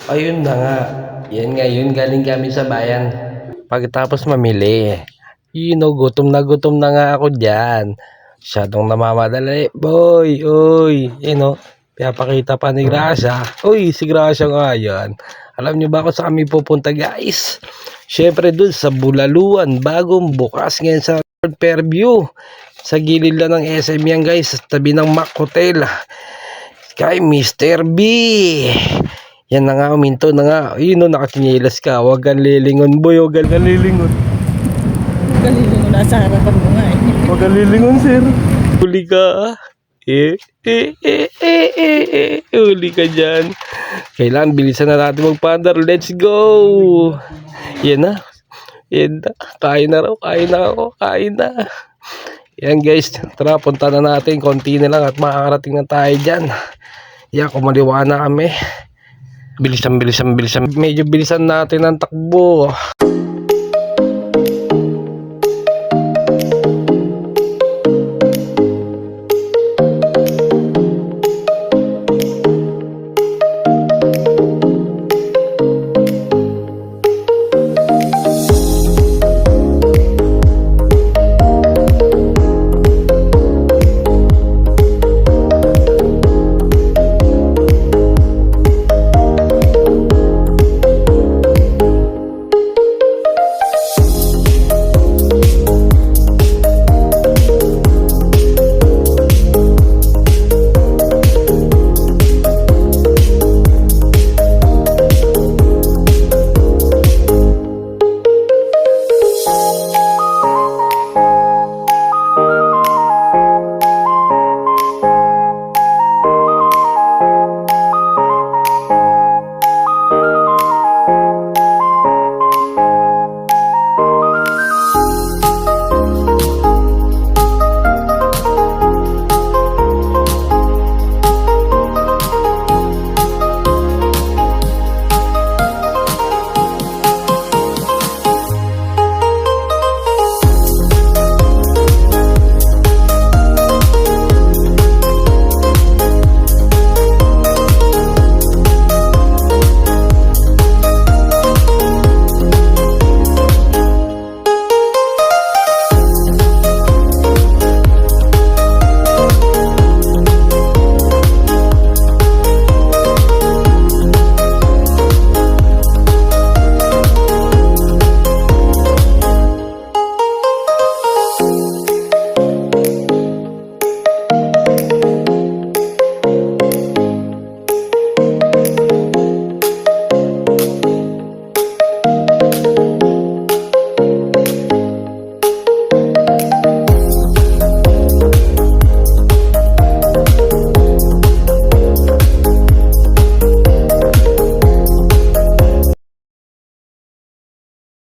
Ayun na nga. Yan ngayon galing kami sa bayan. Pagkatapos mamili. Gutom na nga ako dyan. Masyadong namamadali. Boy, oy. Pinapakita pa ni Gracia. Uy, si Gracia nga yan. Alam nyo ba kung saan kami pupunta, guys? Siyempre dun sa Bulaluan. Bagong bukas ngayon sa Fairview. Sa gilid lang ng SM yan, guys. Sa tabi ng Mac Hotel. Kay Mr. B. Yan na nga, uminto na nga. Nakatinyelas ka. Huwag kang lilingon, boy. Huwag kang lilingon. Galing mo, nasa harapan mo nga eh. Huwag kang lilingon, sir. Huli ka. Huli ka dyan. Kailangan bilisan na natin magpandar. Let's go. Yan na. Yan na. Kain na raw. Kain na ako. Kain na. Yan, guys. Tara, punta na natin. Konti na lang at makakarating na tayo dyan. Yan, kumaliwa na kami. Bilisan. Medyo bilisan natin ang takbo.